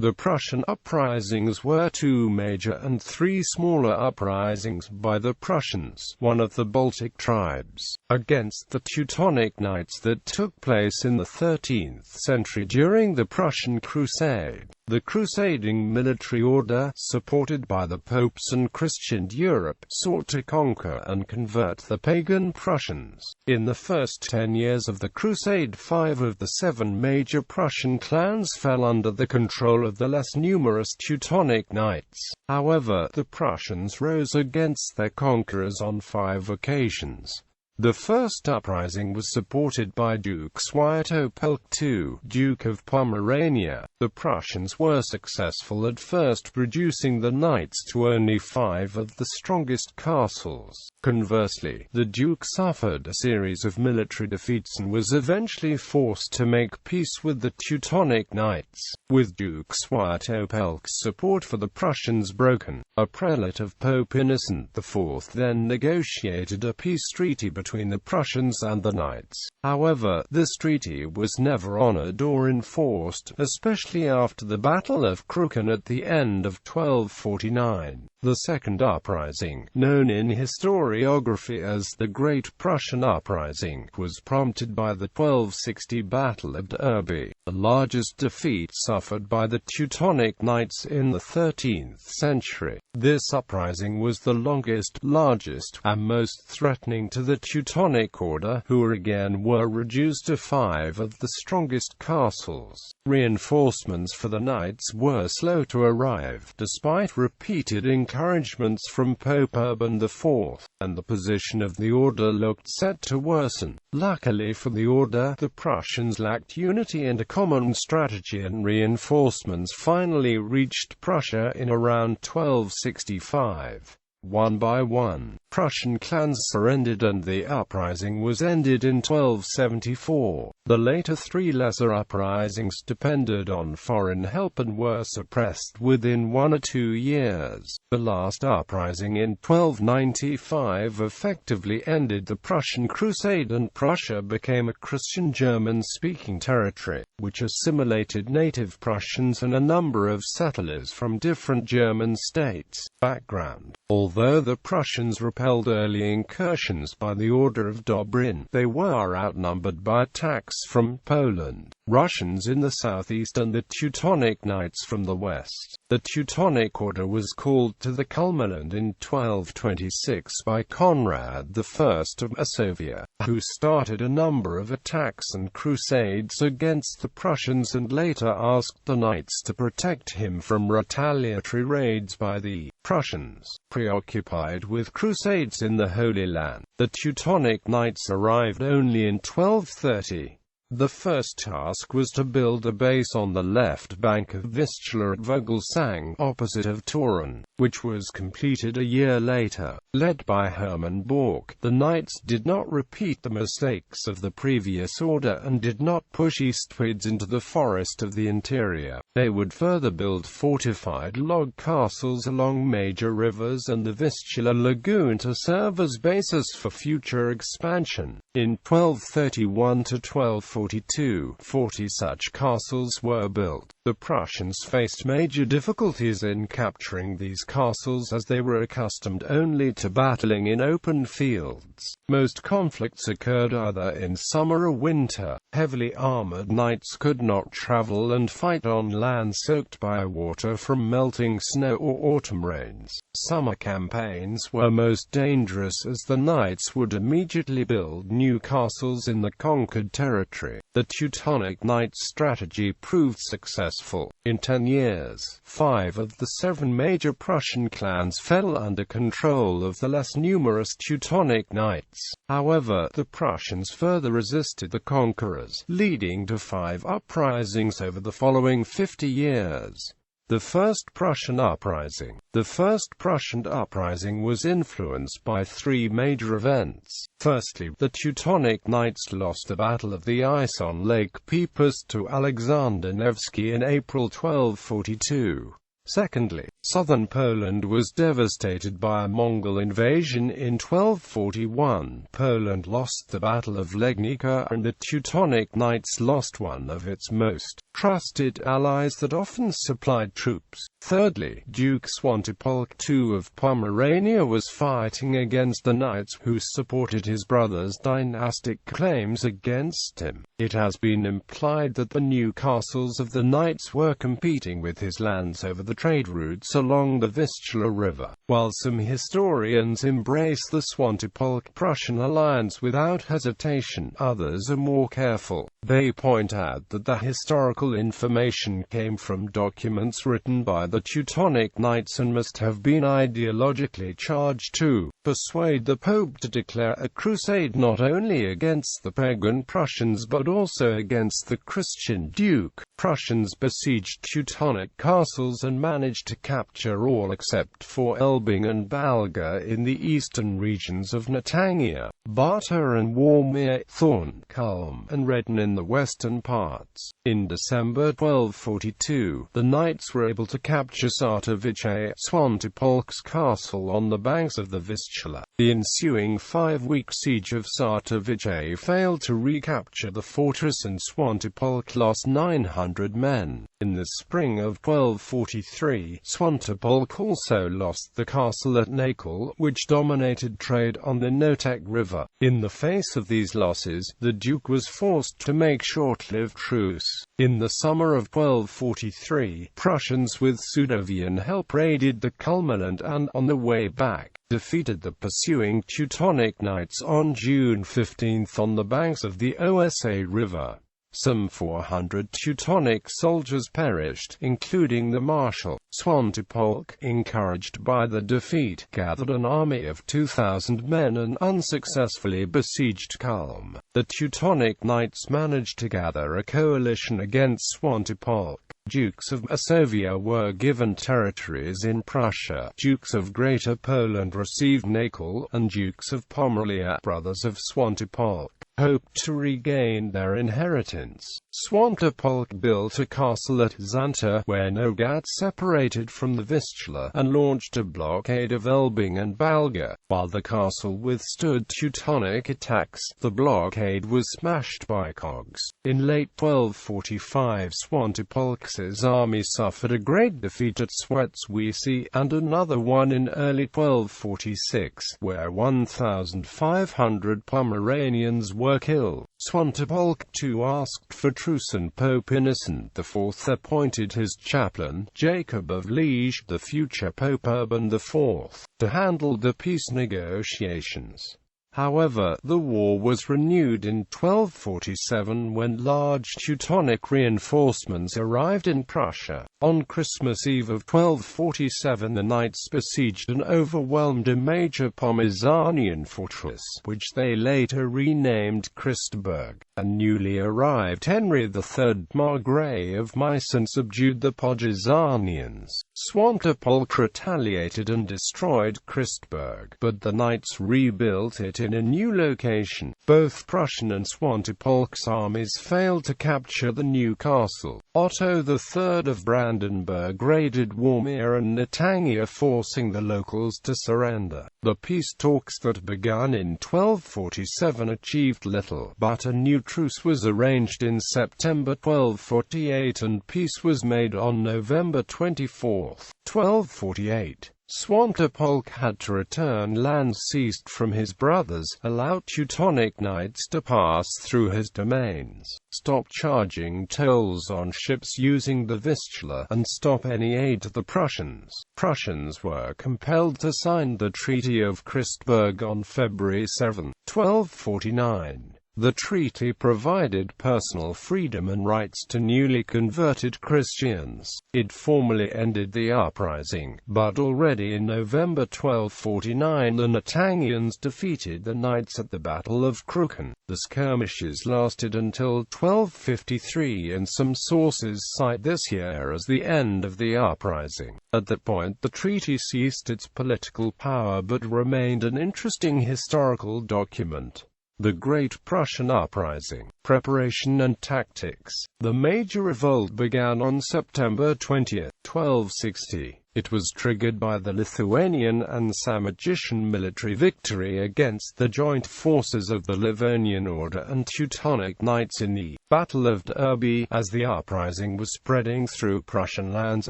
The Prussian uprisings were two major and three smaller uprisings by the Prussians, one of the Baltic tribes, against the Teutonic Knights that took place in the 13th century during the Prussian Crusade. The crusading military order, supported by the popes and Christian Europe, sought to conquer and convert the pagan Prussians. In the first 10 years of the Crusade, 5 of the 7 major Prussian clans fell under the control of the less numerous Teutonic Knights. However, the Prussians rose against their conquerors on 5 occasions. The First Uprising was supported by Duke Świętopełk II, Duke of Pomerania. The Prussians were successful at first, reducing the knights to only 5 of the strongest castles. Conversely, the Duke suffered a series of military defeats and was eventually forced to make peace with the Teutonic Knights. With Duke Świętopełk's support for the Prussians broken, a prelate of Pope Innocent IV then negotiated a peace treaty between the Prussians and the Knights. However, this treaty was never honored or enforced, especially after the Battle of Kruken at the end of 1249. The Second Uprising, known in historiography as the Great Prussian Uprising, was prompted by the 1260 Battle of Derby, the largest defeat suffered by the Teutonic Knights in the 13th century. This uprising was the longest, largest, and most threatening to the Teutonic Order, who again were reduced to 5 of the strongest castles. Reinforcements for the Knights were slow to arrive, despite repeated encouragements from Pope Urban IV, and the position of the Order looked set to worsen. Luckily for the Order, the Prussians lacked unity and a common strategy, and reinforcements finally reached Prussia in around 1265. One by one, Prussian clans surrendered and the uprising was ended in 1274. The later 3 lesser uprisings depended on foreign help and were suppressed within 1 or 2 years. The last uprising in 1295 effectively ended the Prussian Crusade, and Prussia became a Christian German-speaking territory, which assimilated native Prussians and a number of settlers from different German states. Background: although the Prussians repelled early incursions by the Order of Dobrin, they were outnumbered by attacks from Poland, Russians in the southeast and the Teutonic Knights from the west. The Teutonic Order was called to the Kulmerland in 1226 by Conrad I of Masovia, who started a number of attacks and crusades against the Prussians and later asked the Knights to protect him from retaliatory raids by the Prussians. Preoccupied with crusades in the Holy Land, the Teutonic Knights arrived only in 1230. The first task was to build a base on the left bank of Vistula at Vogelsang, opposite of Turin, which was completed a year later. Led by Hermann Bork, the Knights did not repeat the mistakes of the previous order and did not push eastwards into the forest of the interior. They would further build fortified log castles along major rivers and the Vistula lagoon to serve as bases for future expansion. In 1231 to 1242, 40 such castles were built. The Prussians faced major difficulties in capturing these castles as they were accustomed only to battling in open fields. Most conflicts occurred either in summer or winter. Heavily armored knights could not travel and fight on land soaked by water from melting snow or autumn rains. Summer campaigns were most dangerous as the knights would immediately build new castles in the conquered territory. The Teutonic Knights' strategy proved successful. In 10 years, 5 of the 7 major Prussian clans fell under control of the less numerous Teutonic Knights. However, the Prussians further resisted the conquerors, leading to 5 uprisings over the following 50 years. The First Prussian Uprising. The First Prussian Uprising was influenced by 3 major events. Firstly, the Teutonic Knights lost the Battle of the Ice on Lake Peipus to Alexander Nevsky in April 1242. Secondly, Southern Poland was devastated by a Mongol invasion in 1241. Poland lost the Battle of Legnica, and the Teutonic Knights lost one of its most trusted allies that often supplied troops. Thirdly, Duke Swantopolk II of Pomerania was fighting against the knights who supported his brother's dynastic claims against him. It has been implied that the new castles of the knights were competing with his lands over the trade routes along the Vistula River. While some historians embrace the Swantopolk-Prussian alliance without hesitation, others are more careful. They point out that the historical information came from documents written by the Teutonic Knights and must have been ideologically charged to persuade the Pope to declare a crusade not only against the pagan Prussians but also against the Christian Duke. Prussians besieged Teutonic castles and managed to capture all except for Elbing and Balga in the eastern regions of Netanya, Barta and Warmia, Thorn, Culm, and Redden in the western parts. In December 1242, the knights were able to capture Sartovice, Swantopolk's castle on the banks of the Vistula. The ensuing 5-week siege of Sartovice failed to recapture the fortress, and Swantopolk lost 900 men. In the spring of 1243, Swantopolk also lost the castle at Nakel, which dominated trade on the Notek River. In the face of these losses, the Duke was forced to make short-lived truce. In the summer of 1243, Prussians with Sudevian help raided the Kulmerland and, on the way back, defeated the pursuing Teutonic Knights on June 15 on the banks of the Osa River. Some 400 Teutonic soldiers perished, including the marshal. Swantopolk, encouraged by the defeat, gathered an army of 2,000 men and unsuccessfully besieged Culm. The Teutonic Knights managed to gather a coalition against Swantopolk. Dukes of Masovia were given territories in Prussia, Dukes of Greater Poland received Nakel, and Dukes of Pomerania, brothers of Swantopolk, hoped to regain their inheritance. Swantopolk built a castle at Zanta, where Nogat separated from the Vistula, and launched a blockade of Elbing and Balga. While the castle withstood Teutonic attacks, the blockade was smashed by cogs. In late 1245, Swantopolk's army suffered a great defeat at Swetswiesi, and another one in early 1246, where 1,500 Pomeranians were killed. Swantopolk II asked for truce, and Pope Innocent IV appointed his chaplain, Jacob of Liege, the future Pope Urban IV, to handle the peace negotiations. However, the war was renewed in 1247 when large Teutonic reinforcements arrived in Prussia. On Christmas Eve of 1247, the knights besieged and overwhelmed a major Pomeranian fortress, which they later renamed Christberg. A newly arrived Henry III Margrave of Meissen subdued the Pomeranians. Swantopolk retaliated and destroyed Christberg, but the knights rebuilt it in a new location. Both Prussian and Swantopolk's armies failed to capture the new castle. Otto III of Brandenburg raided Warmia and Netanya, forcing the locals to surrender. The peace talks that began in 1247 achieved little, but a new truce was arranged in September 1248 and peace was made on November 24, 1248. Swantopolk had to return land seized from his brothers, allow Teutonic Knights to pass through his domains, stop charging tolls on ships using the Vistula, and stop any aid to the Prussians. Prussians were compelled to sign the Treaty of Christberg on February 7, 1249. The treaty provided personal freedom and rights to newly converted Christians. It formally ended the uprising, but already in November 1249 the Netangians defeated the knights at the Battle of Kruken. The skirmishes lasted until 1253, and some sources cite this year as the end of the uprising. At that point the treaty ceased its political power but remained an interesting historical document. The Great Prussian Uprising. Preparation and tactics. The major revolt began on September 20, 1260. It was triggered by the Lithuanian and Samogitian military victory against the joint forces of the Livonian Order and Teutonic Knights in the Battle of Derby. As the uprising was spreading through Prussian lands,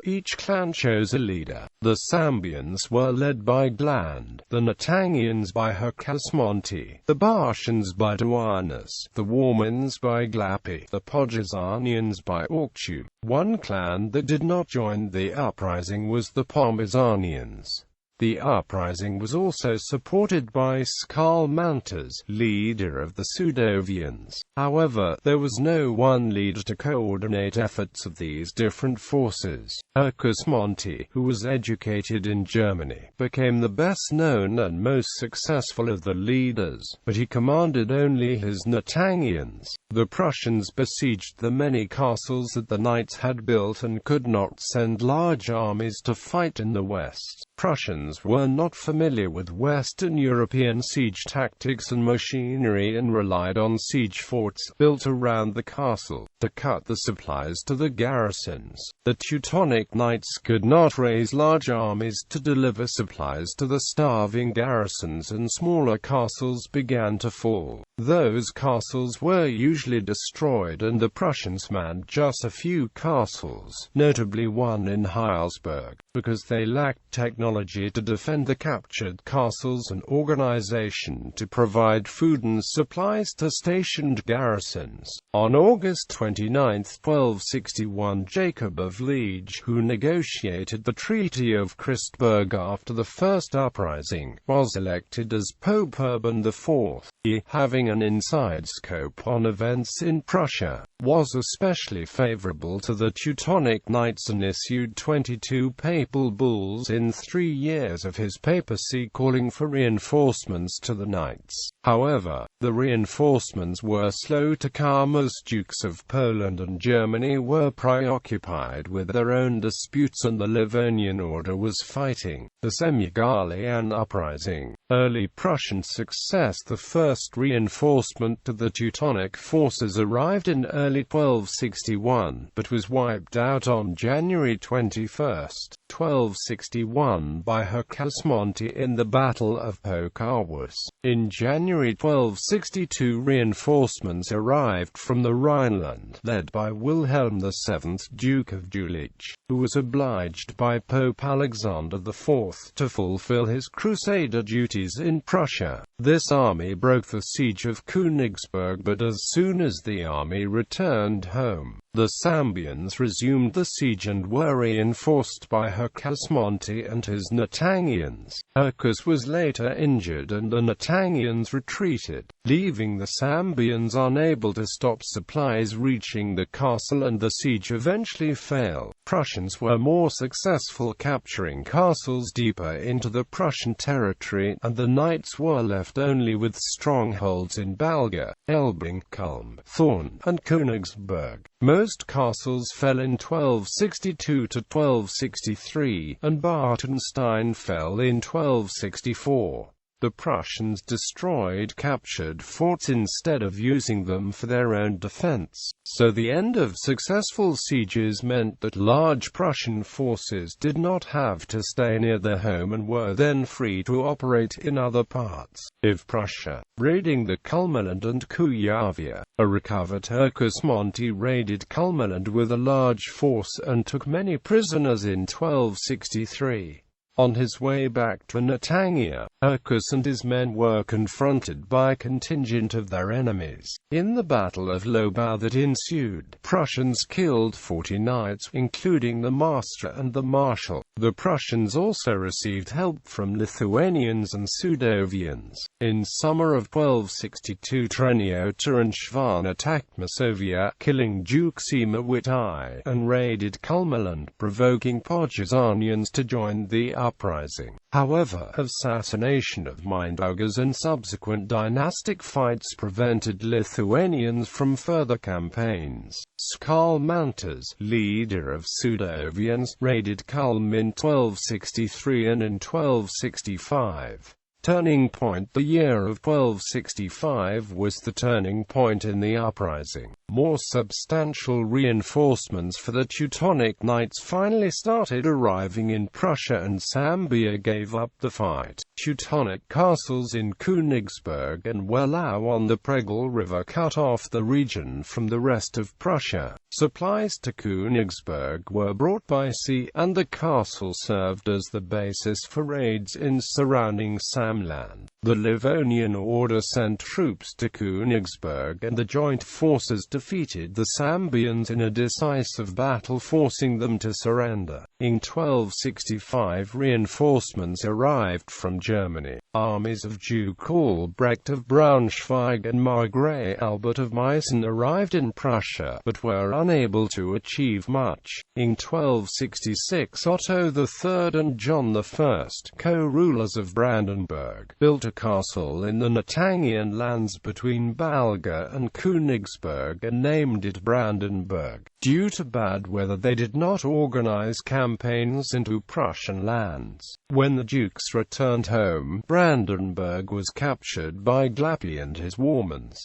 each clan chose a leader. The Sambians were led by Gland, the Natangians by Hercusmonte, the Bartians by Duanus, the Warmans by Glapi, the Podgezanians by Orktu. One clan that did not join the uprising was the Pomeranians. The uprising was also supported by Skalmantas, leader of the Sudovians. However, there was no one leader to coordinate efforts of these different forces. Hercusmonte, who was educated in Germany, became the best known and most successful of the leaders, but he commanded only his Natangians. The Prussians besieged the many castles that the knights had built and could not send large armies to fight in the west. Prussians were not familiar with Western European siege tactics and machinery and relied on siege forts built around the castle to cut the supplies to the garrisons. The Teutonic Knights could not raise large armies to deliver supplies to the starving garrisons, and smaller castles began to fall. Those castles were usually destroyed, and the Prussians manned just a few castles, notably one in Heilsberg, because they lacked technology to defend the captured castles and organization to provide food and supplies to stationed garrisons. On August 29, 1261, Jacob of Liege, who negotiated the Treaty of Christberg after the First Uprising, was elected as Pope Urban IV. He, having an inside scope on events in Prussia, was especially favorable to the Teutonic Knights and issued 22 papal bulls in 3 years of his papacy calling for reinforcements to the knights. However, the reinforcements were slow to come as Dukes of Poland and Germany were preoccupied with their own disputes and the Livonian Order was fighting the Semigalian uprising. Early Prussian success. The first reinforcement to the Teutonic forces arrived in early 1261, but was wiped out on January 21, 1261 by Hercusmonte in the Battle of Pokawas. In January 1262 reinforcements arrived from the Rhineland, led by Wilhelm VII, Duke of Jülich, who was obliged by Pope Alexander IV to fulfill his crusader duties in Prussia. This army broke the siege of Königsberg, but as soon as the army returned home, the Sambians resumed the siege and were reinforced by Hercusmonte and his Natangians. Hercus was later injured and the Natangians retreated, leaving the Sambians unable to stop supplies reaching the castle, and the siege eventually failed. Prussians were more successful capturing castles deeper into the Prussian territory, and the knights were left only with strongholds in Balga, Elbing, Kulm, Thorn, and Königsberg. Most castles fell in 1262 to 1263, and Bartenstein fell in 1264. The Prussians destroyed captured forts instead of using them for their own defense, so the end of successful sieges meant that large Prussian forces did not have to stay near their home and were then free to operate in other parts of Prussia. Raiding the Kulmerland and Kuyavia. A recovered Hercusmonte raided Kulmerland with a large force and took many prisoners in 1263. On his way back to Natangia, Hercus and his men were confronted by a contingent of their enemies. In the Battle of Lobau that ensued, Prussians killed 40 knights, including the master and the marshal. The Prussians also received help from Lithuanians and Sudovians. In summer of 1262, Treniota and Schwan attacked Masovia, killing Duke Siemowit I, and raided Kulmerland, provoking Podgezanians to join the uprising. However, assassination of Mindaugas and subsequent dynastic fights prevented Lithuanians from further campaigns. Skalmantas, leader of Sudovians, raided Kulm in 1263 and in 1265. Turning point. The year of 1265 was the turning point in the uprising. More substantial reinforcements for the Teutonic Knights finally started arriving in Prussia, and Sambia gave up the fight. Teutonic castles in Königsberg and Wehlau on the Pregel River cut off the region from the rest of Prussia. Supplies to Königsberg were brought by sea, and the castle served as the basis for raids in surrounding Samland. The Livonian Order sent troops to Königsberg, and the joint forces defeated the Sambians in a decisive battle, forcing them to surrender. In 1265, reinforcements arrived from Germany. Armies of Duke Albrecht of Braunschweig and Margrave Albert of Meissen arrived in Prussia, but were unable to achieve much. In 1266, Otto III and John I, co-rulers of Brandenburg, built a castle in the Nottangian lands between Balga and Königsberg and named it Brandenburg. Due to bad weather, they did not organize campaigns into Prussian lands. When the dukes returned home, Brandenburg was captured by Glappy and his Warmans.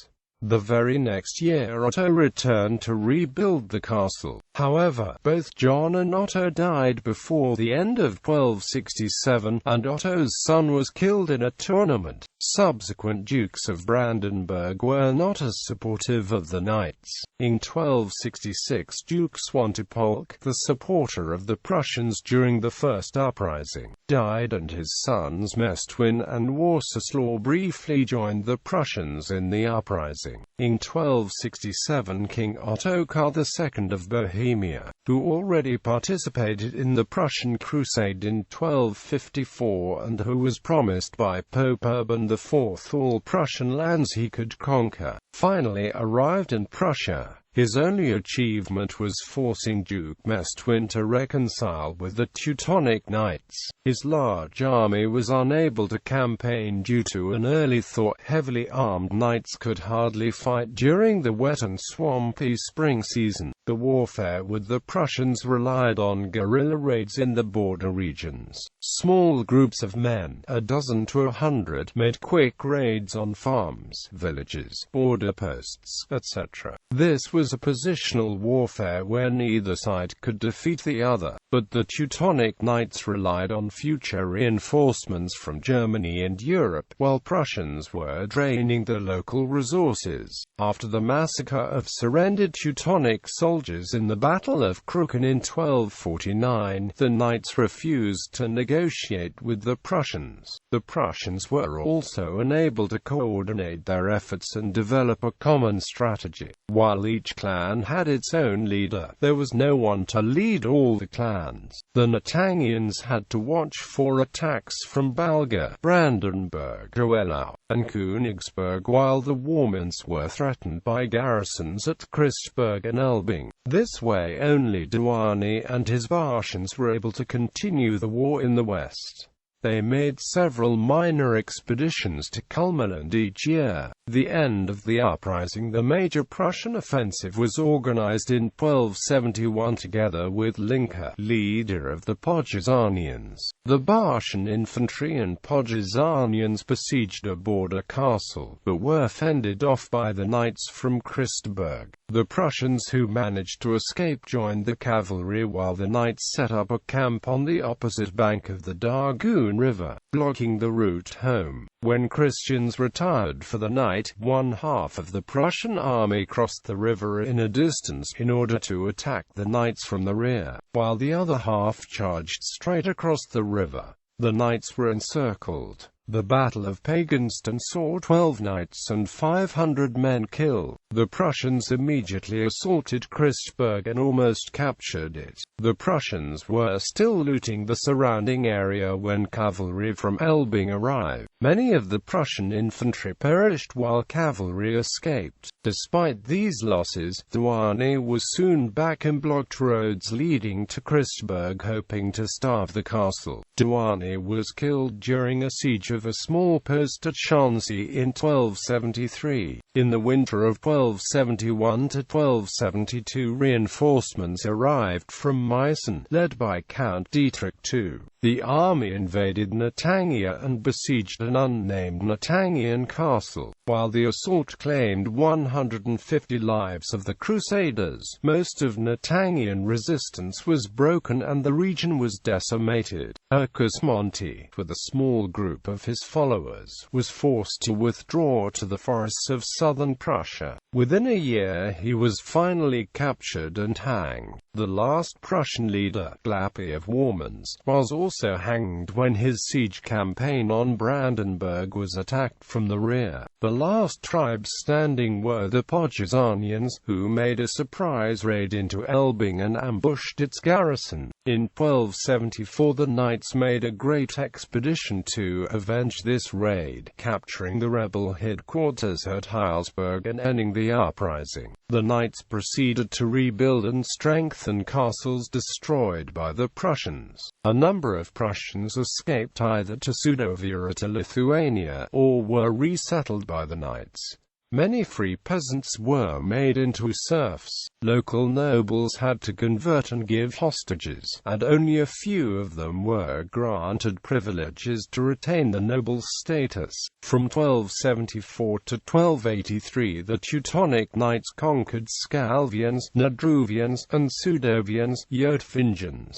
The very next year, Otto returned to rebuild the castle. However, both John and Otto died before the end of 1267, and Otto's son was killed in a tournament. Subsequent dukes of Brandenburg were not as supportive of the knights. In 1266, Duke Swantipolk, the supporter of the Prussians during the First Uprising, died, and his sons Mestwin and Warsaslaw briefly joined the Prussians in the uprising. In 1267, King Ottokar II of Bohemia, who already participated in the Prussian Crusade in 1254 and who was promised by Pope Urban IV all Prussian lands he could conquer, finally arrived in Prussia. His only achievement was forcing Duke Mestwin to reconcile with the Teutonic Knights. His large army was unable to campaign due to an early thaw. Heavily armed knights could hardly fight during the wet and swampy spring season. The warfare with the Prussians relied on guerrilla raids in the border regions. Small groups of men, a dozen to 100, made quick raids on farms, villages, border posts, etc. This was a positional warfare where neither side could defeat the other, but the Teutonic Knights relied on future reinforcements from Germany and Europe, while Prussians were draining the local resources. After the massacre of surrendered Teutonic soldiers in the Battle of Kruken in 1249, the Knights refused to negotiate with the Prussians. The Prussians were also unable to coordinate their efforts and develop a common strategy. While each clan had its own leader, there was no one to lead all the clans. The Nottangians had to watch for attacks from Balga, Brandenburg, Wehlau, and Königsberg, while the Warmans were threatened by garrisons at Christburg and Elbing. This way, only Duani and his Bartians were able to continue the war in the west. They made several minor expeditions to Kulmland each year. The end of the uprising, the major Prussian offensive, was organized in 1271 together with Linke, leader of the Poggezanians. The Bartian infantry and Poggezanians besieged a border castle, but were fended off by the knights from Christburg. The Prussians who managed to escape joined the cavalry, while the knights set up a camp on the opposite bank of the Dargoon River, blocking the route home. When Christians retired for the night, one half of the Prussian army crossed the river in a distance in order to attack the knights from the rear, while the other half charged straight across the river. The knights were encircled. The Battle of Pagenston saw 12 knights and 500 men killed. The Prussians immediately assaulted Christburg and almost captured it. The Prussians were still looting the surrounding area when cavalry from Elbing arrived. Many of the Prussian infantry perished while cavalry escaped. Despite these losses, Duani was soon back and blocked roads leading to Christburg, hoping to starve the castle. Duani was killed during a siege of of a small post at Shanxi in 1273. In the winter of 1271 to 1272, reinforcements arrived from Meissen, led by Count Dietrich II. The army invaded Nettangia and besieged an unnamed Nettangian castle. While the assault claimed 150 lives of the Crusaders, most of Nettangian resistance was broken and the region was decimated. Hercus Monti, with a small group of his followers, was forced to withdraw to the forests of southern Prussia. Within a year he was finally captured and hanged. The last Prussian leader, Glappy of Warmans, was also hanged when his siege campaign on Brandenburg was attacked from the rear. The last tribes standing were the Poggezanians, who made a surprise raid into Elbing and ambushed its garrison. In 1274 the Knights made a great expedition to avenge this raid, capturing the rebel headquarters at Heilsberg and ending the uprising. The Knights proceeded to rebuild and strengthen castles destroyed by the Prussians. A number of Prussians escaped either to Sudoviya or to Lithuania, or were resettled by the Knights. Many free peasants were made into serfs. Local nobles had to convert and give hostages, and only a few of them were granted privileges to retain the noble status. From 1274 to 1283 the Teutonic Knights conquered Scalvians, Nadruvians, and Sudovians, Yotvingians.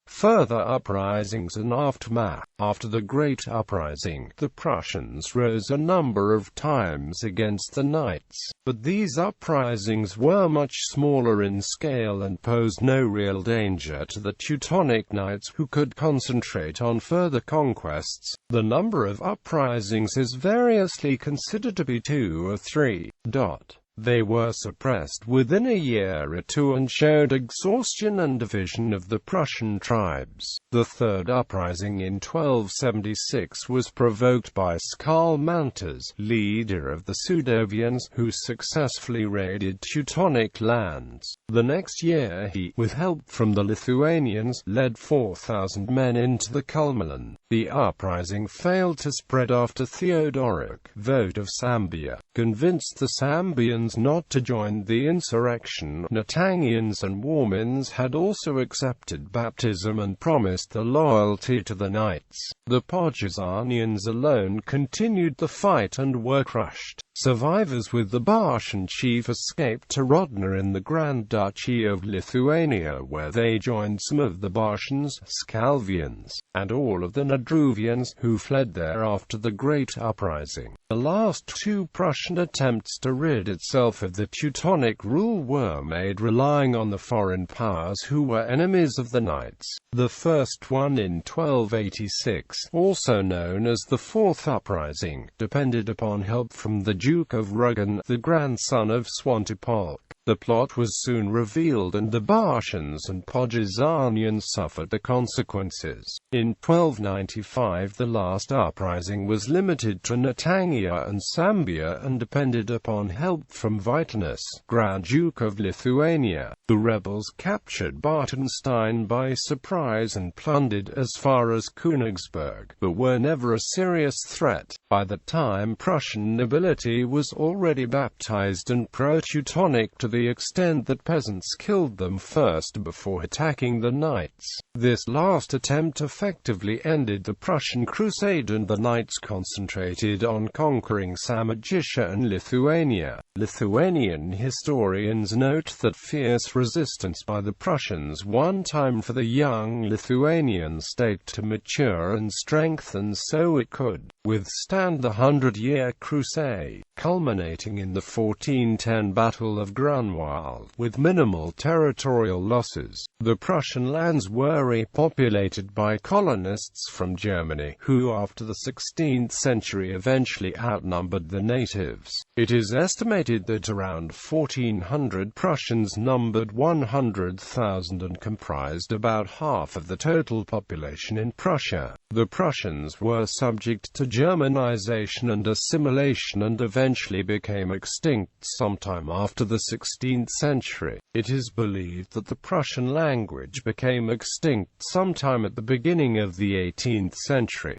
Further uprisings and aftermath. After the Great Uprising, the Prussians rose a number of times against the Knights, but these uprisings were much smaller in scale and posed no real danger to the Teutonic Knights, who could concentrate on further conquests. The number of uprisings is variously considered to be 2 or 3. They were suppressed within a year or two and showed exhaustion and division of the Prussian tribes. The Third Uprising in 1276 was provoked by Skalmantas, leader of the Sudovians, who successfully raided Teutonic lands. The next year he, with help from the Lithuanians, led 4,000 men into the Kulmaland. The uprising failed to spread after Theodoric, vote of Sambia, convinced the Sambians not to join the insurrection. Nettangians and Warmans had also accepted baptism and promised their loyalty to the Knights. The Poggezanians alone continued the fight and were crushed. Survivors with the Boschian chief escaped to Rodna in the Grand Duchy of Lithuania, where they joined some of the Boschians, Scalvians, and all of the Nadruvians, who fled there after the Great Uprising. The last two Prussian attempts to rid itself of the Teutonic rule were made relying on the foreign powers who were enemies of the Knights. The first one in 1286, also known as the Fourth Uprising, depended upon help from the Duke of Rügen, the grandson of Swantipolk. The plot was soon revealed and the Boschians and Poggezanians suffered the consequences. In 1295 the last uprising was limited to Nettangia and Sambia and depended upon help from Vytautas, Grand Duke of Lithuania. The rebels captured Bartenstein by surprise and plundered as far as Königsberg, but were never a serious threat. By the time Prussian nobility was already baptized and pro-Teutonic to the extent that peasants killed them first before attacking the Knights. This last attempt effectively ended the Prussian Crusade and the Knights concentrated on conquering Samogitia and Lithuania. Lithuanian historians note that fierce resistance by the Prussians won time for the young Lithuanian state to mature and strengthen so it could withstand the 100-year crusade, culminating in the 1410 Battle of Grunwald, with minimal territorial losses. The Prussian lands were repopulated by colonists from Germany, who after the 16th century eventually outnumbered the natives. It is estimated that around 1400 Prussians numbered 100,000 and comprised about half of the total population in Prussia. The Prussians were subject to Germanization and assimilation and eventually became extinct sometime after the 16th century. It is believed that the Prussian language became extinct sometime at the beginning of the 18th century.